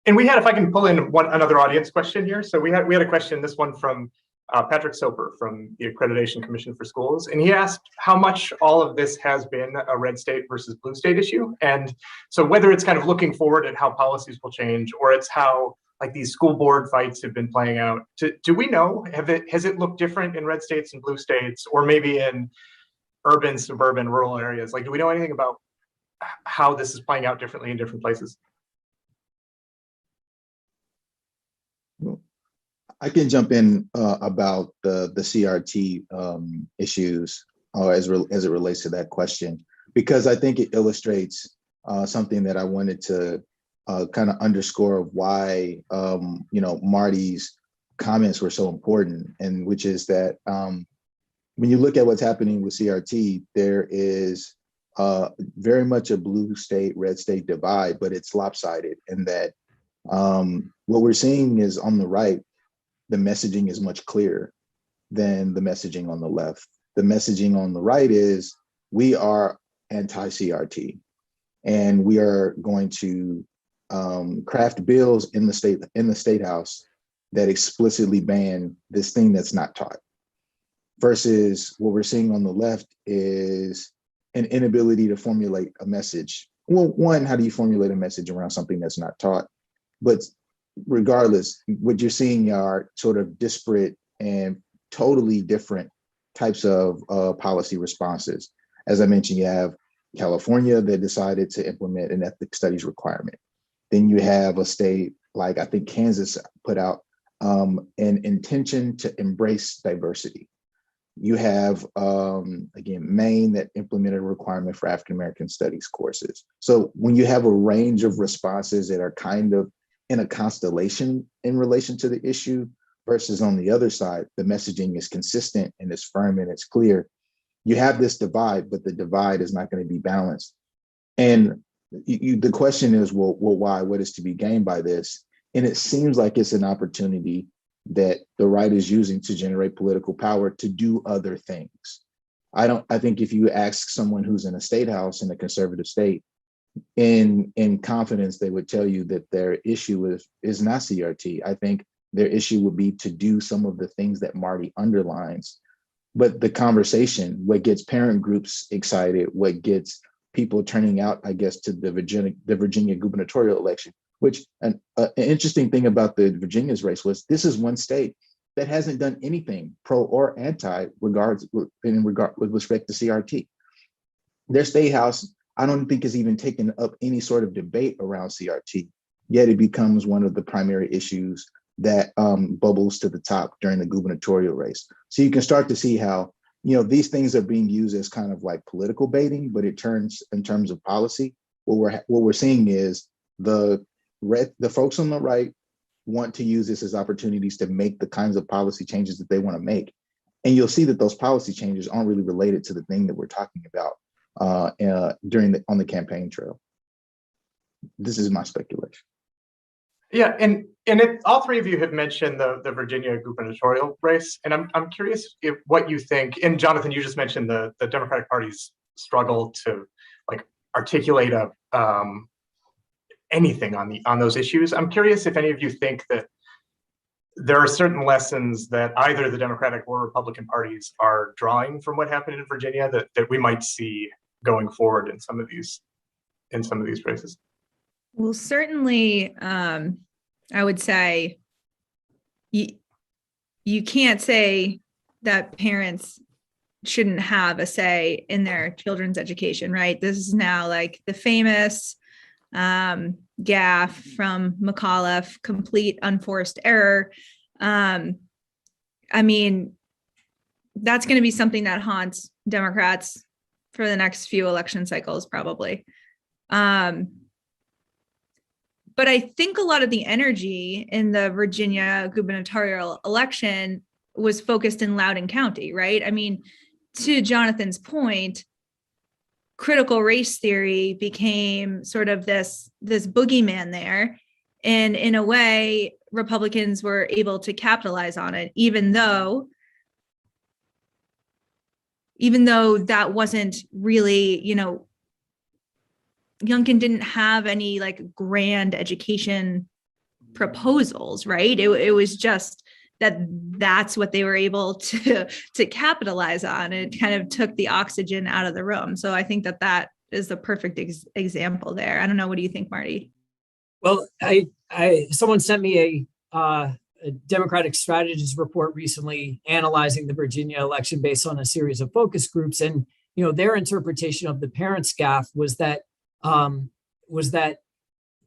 And we had, if I can pull in another audience question here. So we had a question, this one from Patrick Soper from the Accreditation Commission for Schools. And he asked how much all of this has been a red state versus blue state issue. And so whether it's kind of looking forward at how policies will change, or it's how like these school board fights have been playing out. Do we know, has it looked different in red states and blue states, or maybe in urban, suburban, rural areas? Like, do we know anything about how this is playing out differently in different places? I can jump in about the CRT issues as it relates to that question, because I think it illustrates something that I wanted to kind of underscore of why Marty's comments were so important, and which is that when you look at what's happening with CRT, there is very much a blue state, red state divide, but it's lopsided in that what we're seeing is on the right, the messaging is much clearer than the messaging on the left. The messaging on the right is we are anti-CRT, and we are going to craft bills in the state house that explicitly ban this thing that's not taught. Versus what we're seeing on the left is an inability to formulate a message. Well, one, how do you formulate a message around something that's not taught? But regardless, what you're seeing are sort of disparate and totally different types of policy responses. As I mentioned, you have California that decided to implement an ethnic studies requirement. Then you have a state like, I think Kansas put out an intention to embrace diversity. You have, again, Maine that implemented a requirement for African-American studies courses. So when you have a range of responses that are kind of in a constellation in relation to the issue versus on the other side, the messaging is consistent and it's firm and it's clear. You have this divide, but the divide is not going to be balanced. And the question is, well, why? What is to be gained by this? And it seems like it's an opportunity that the right is using to generate political power to do other things. I think if you ask someone who's in a state house in a conservative state, in confidence, they would tell you that their issue is not CRT. I think their issue would be to do some of the things that Marty underlines. But the conversation, what gets parent groups excited, what gets people turning out, I guess, to the Virginia gubernatorial election, which an interesting thing about the Virginia's race was this is one state that hasn't done anything pro or anti with respect to CRT. Their state house, I don't think, has even taken up any sort of debate around CRT, yet it becomes one of the primary issues that bubbles to the top during the gubernatorial race. So you can start to see how, these things are being used as kind of like political baiting, but it turns in terms of policy. What we're seeing is the folks on the right want to use this as opportunities to make the kinds of policy changes that they want to make. And you'll see that those policy changes aren't really related to the thing that we're talking about on the campaign trail. This is my speculation. Yeah, and all three of you have mentioned the Virginia gubernatorial race, and I'm curious if what you think. And Jonathan, you just mentioned the Democratic Party's struggle to articulate anything on those issues. I'm curious if any of you think that there are certain lessons that either the Democratic or Republican parties are drawing from what happened in Virginia that we might see going forward in some of these races. Well, certainly, I would say you can't say that parents shouldn't have a say in their children's education, right? This is now like the famous gaffe from McAuliffe, complete unforced error. I mean, that's going to be something that haunts Democrats for the next few election cycles, probably. But I think a lot of the energy in the Virginia gubernatorial election was focused in Loudoun County, right? I mean, to Jonathan's point, critical race theory became sort of this boogeyman there. And in a way, Republicans were able to capitalize on it, even though that wasn't really, Youngkin didn't have any grand education proposals, right? It was just that's what they were able to capitalize on. It kind of took the oxygen out of the room. So I think that is the perfect example there. I don't know. What do you think, Marty? Well, someone sent me a Democratic strategist report recently analyzing the Virginia election based on a series of focus groups. And, their interpretation of the parents' gaffe was that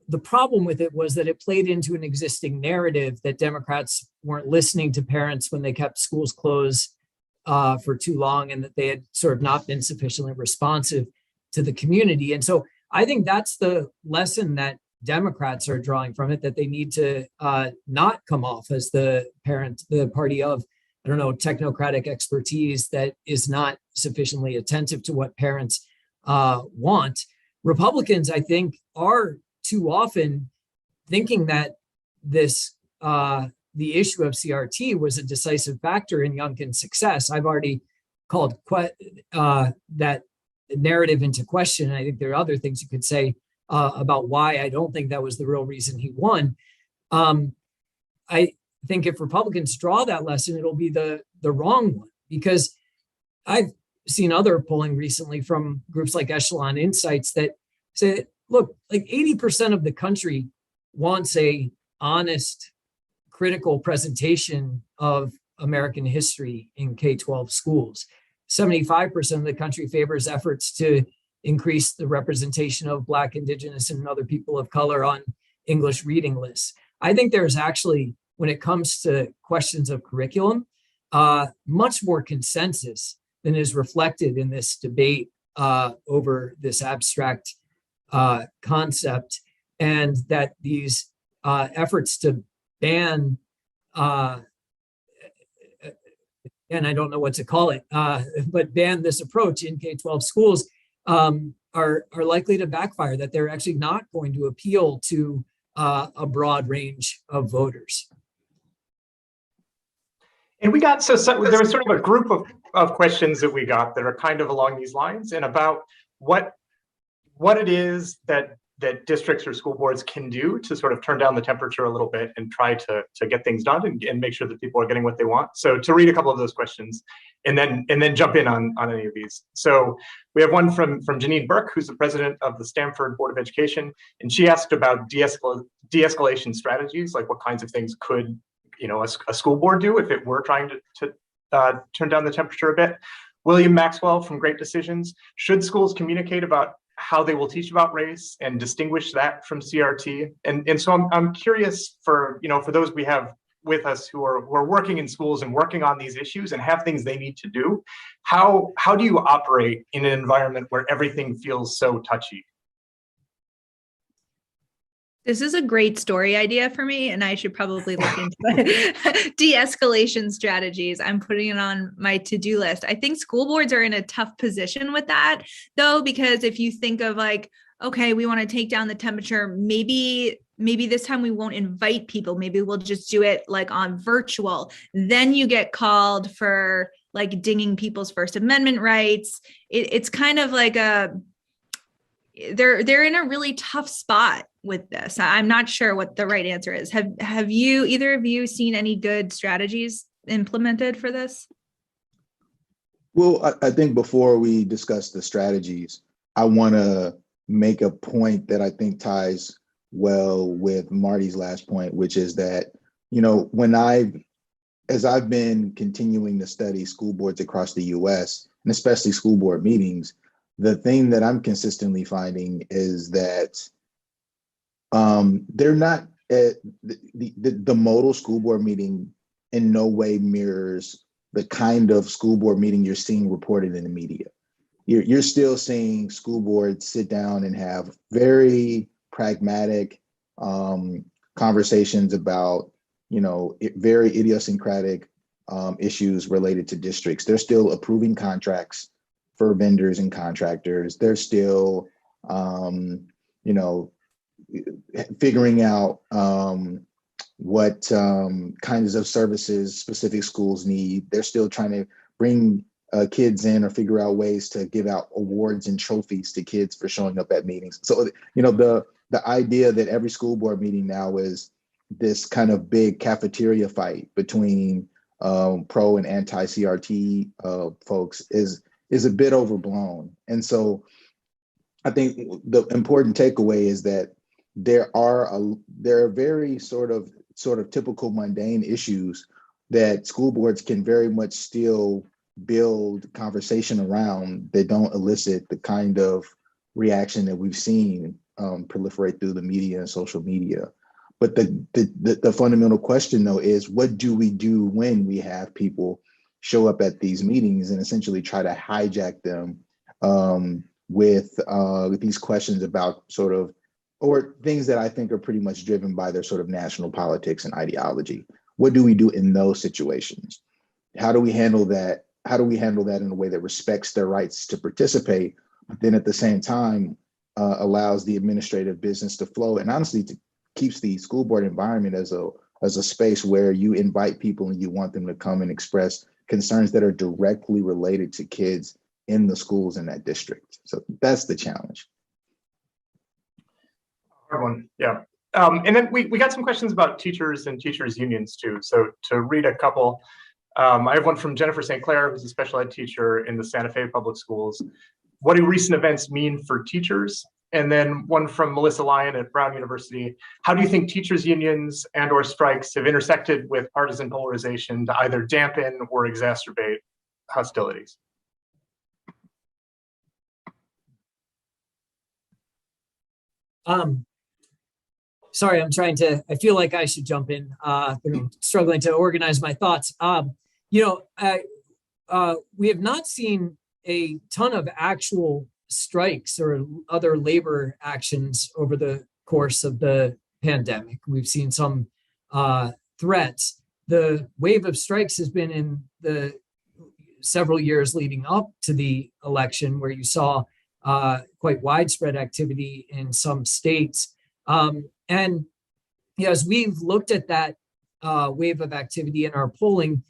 the problem with it was that it played into an existing narrative that Democrats weren't listening to parents when they kept schools closed for too long, and that they had sort of not been sufficiently responsive to the community. And so I think that's the lesson that Democrats are drawing from it, that they need to not come off as the party of, I don't know, technocratic expertise that is not sufficiently attentive to what parents want. Republicans, I think, are too often thinking that the issue of CRT was a decisive factor in Youngkin's success. I've already called that narrative into question. And I think there are other things you could say about why I don't think that was the real reason he won. I think if Republicans draw that lesson, it'll be the wrong one, because I've seen other polling recently from groups like Echelon Insights that say, look, like 80% of the country wants a honest, critical presentation of American history in K-12 schools. 75% of the country favors efforts to increase the representation of Black, Indigenous, and other people of color on English reading lists. I think there's actually, when it comes to questions of curriculum, much more consensus than is reflected in this debate over this abstract concept, and that these efforts to ban, and I don't know what to call it, but ban this approach in K-12 schools are likely to backfire, that they're actually not going to appeal to a broad range of voters. And we got, so there was sort of a group of questions that we got that are kind of along these lines, and about what it is that districts or school boards can do to sort of turn down the temperature a little bit and try to get things done and make sure that people are getting what they want. So to read a couple of those questions and then jump in on any of these. So we have one from Janine Burke, who's the president of the Stanford Board of Education, and she asked about de-escalation strategies, like what kinds of things could a school board do if it were trying to turn down the temperature a bit. William Maxwell from Great Decisions: should schools communicate about how they will teach about race and distinguish that from CRT? And so I'm curious for those we have with us who are working in schools and working on these issues and have things they need to do, how do you operate in an environment where everything feels so touchy? This is a great story idea for me, and I should probably look into it. De-escalation strategies. I'm putting it on my to-do list. I think school boards are in a tough position with that, though, because if you think of like, okay, we want to take down the temperature, maybe this time we won't invite people. Maybe we'll just do it like on virtual. Then you get called for like dinging people's First Amendment rights. It's kind of like they're in a really tough spot with this. I'm not sure what the right answer is. Have you, either of you, seen any good strategies implemented for this? Well, I think before we discuss the strategies, I want to make a point that I think ties well with Marty's last point, which is that, as I've been continuing to study school boards across the US, and especially school board meetings, the thing that I'm consistently finding is that they're not the modal school board meeting in no way mirrors the kind of school board meeting you're seeing reported in the media. You're still seeing school boards sit down and have very pragmatic conversations about, very idiosyncratic issues related to districts. They're still approving contracts for vendors and contractors. They're still, figuring out what kinds of services specific schools need. They're still trying to bring kids in or figure out ways to give out awards and trophies to kids for showing up at meetings. So, the idea that every school board meeting now is this kind of big cafeteria fight between pro and anti-CRT folks is a bit overblown. And so I think the important takeaway is that there are very sort of typical mundane issues that school boards can very much still build conversation around that don't elicit the kind of reaction that we've seen proliferate through the media and social media. But the fundamental question, though, is what do we do when we have people show up at these meetings and essentially try to hijack them with these questions about sort of, or things that I think are pretty much driven by their sort of national politics and ideology. What do we do in those situations? How do we handle that? How do we handle that in a way that respects their rights to participate, but then at the same time allows the administrative business to flow, and honestly keeps the school board environment as a space where you invite people and you want them to come and express concerns that are directly related to kids in the schools in that district. So that's the challenge. Hard one, yeah. And then we got some questions about teachers and teachers unions too. So to read a couple, I have one from Jennifer St. Clair, who's a special ed teacher in the Santa Fe Public Schools. What do recent events mean for teachers? And then one from Melissa Lyon at Brown University. How do you think teachers unions and or strikes have intersected with partisan polarization to either dampen or exacerbate hostilities? Sorry, I feel like I should jump in. I'm struggling to organize my thoughts. We have not seen a ton of actual strikes or other labor actions over the course of the pandemic. We've seen some threats. The wave of strikes has been in the several years leading up to the election, where you saw quite widespread activity in some states. As we've looked at that wave of activity in our polling,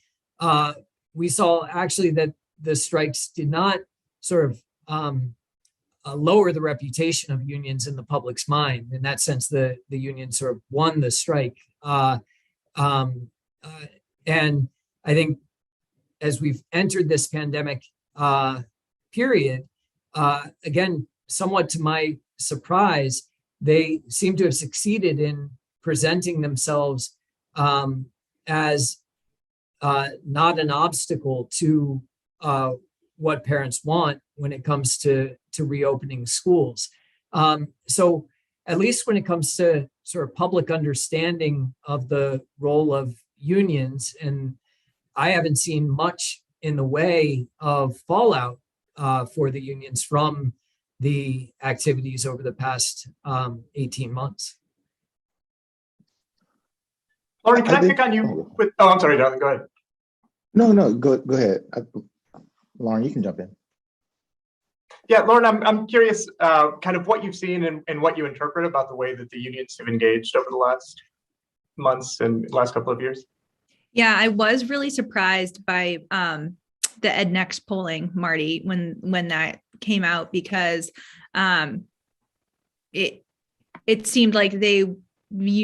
we saw actually that the strikes did not sort of lower the reputation of unions in the public's mind. In that sense, the union sort of won the strike. And I think as we've entered this pandemic period, again, somewhat to my surprise, they seem to have succeeded in presenting themselves as not an obstacle to what parents want when it comes to reopening schools. So at least when it comes to sort of public understanding of the role of unions, and I haven't seen much in the way of fallout for the unions from the activities over the past 18 months. Lauren, can I pick on you with, oh, I'm sorry, Jonathan, go ahead. No, go ahead. Lauren, you can jump in. Yeah, Lauren, I'm curious kind of what you've seen and what you interpret about the way that the unions have engaged over the last months and last couple of years. Yeah, I was really surprised by the EdNext polling, Marty, when that came out, because it seemed like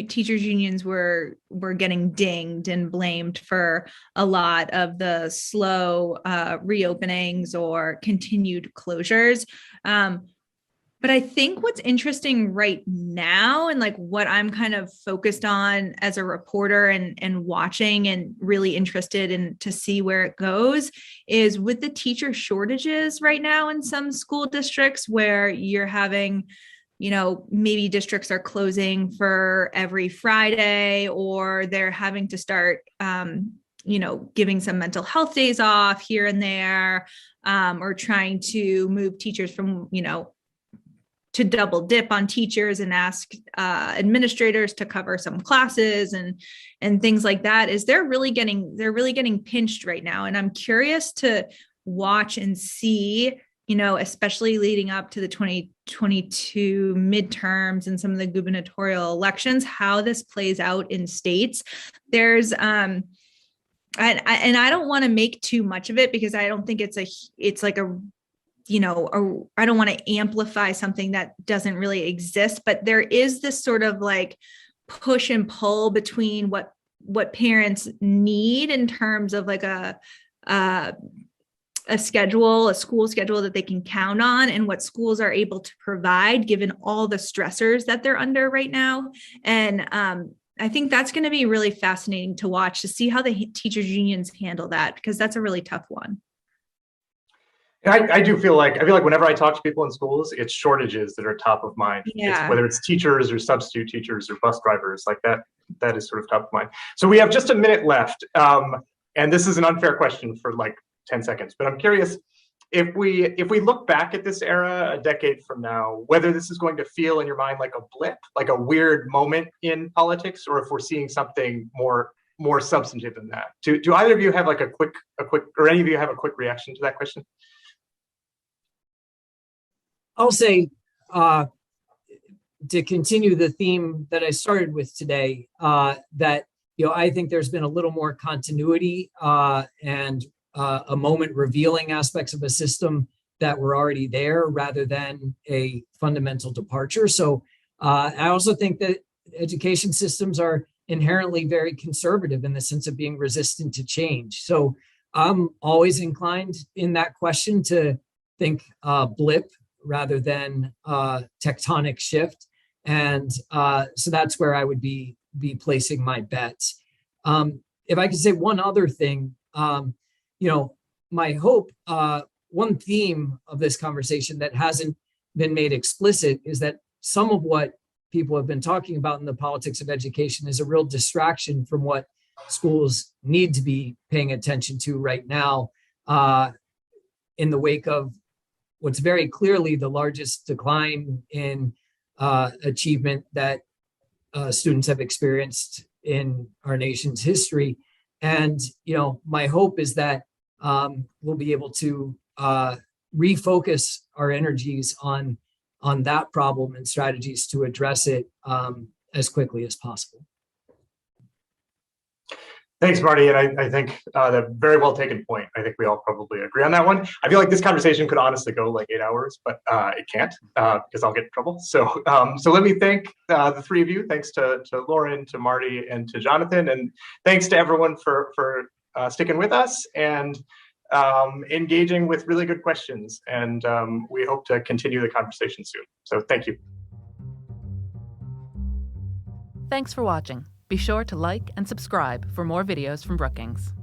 teachers unions were getting dinged and blamed for a lot of the slow reopenings or continued closures. But I think what's interesting right now, and like what I'm kind of focused on as a reporter and watching and really interested in to see where it goes, is with the teacher shortages right now in some school districts, where you're having, maybe districts are closing for every Friday, or they're having to start, giving some mental health days off here and there, or trying to move teachers from, to double dip on teachers and ask administrators to cover some classes and things like that. They're really getting pinched right now. And I'm curious to watch and see, especially leading up to the 2022 midterms and some of the gubernatorial elections, how this plays out in states. There's, and I don't want to make too much of it, because I don't think it's like a I don't want to amplify something that doesn't really exist, but there is this sort of like push and pull between what parents need in terms of like a school schedule that they can count on, and what schools are able to provide given all the stressors that they're under right now. And I think that's going to be really fascinating to watch, to see how the teachers unions handle that, because that's a really tough one. And I feel like whenever I talk to people in schools, it's shortages that are top of mind. Yeah. Whether it's teachers or substitute teachers or bus drivers, like that is sort of top of mind. So we have just a minute left. And this is an unfair question for like 10 seconds, but I'm curious if we look back at this era a decade from now, whether this is going to feel in your mind like a blip, like a weird moment in politics, or if we're seeing something more substantive than that. Do either of you have like a quick, or any of you have a quick reaction to that question? I'll say, to continue the theme that I started with today, that I think there's been a little more continuity and a moment revealing aspects of a system that were already there rather than a fundamental departure. So I also think that education systems are inherently very conservative in the sense of being resistant to change. So I'm always inclined in that question to think blip rather than tectonic shift. And so that's where I would be placing my bets. If I could say one other thing, my hope, one theme of this conversation that hasn't been made explicit is that some of what people have been talking about in the politics of education is a real distraction from what schools need to be paying attention to right now in the wake of what's very clearly the largest decline in achievement that students have experienced in our nation's history. And, my hope is that we'll be able to refocus our energies on that problem and strategies to address it as quickly as possible. Thanks, Marty. And I think that very well taken point. I think we all probably agree on that one. I feel like this conversation could honestly go like 8 hours, but it can't because I'll get in trouble. So let me thank the three of you. Thanks to Lauren, to Marty, and to Jonathan. And thanks to everyone for sticking with us and engaging with really good questions. And we hope to continue the conversation soon. So thank you. Thanks for watching. Be sure to like and subscribe for more videos from Brookings.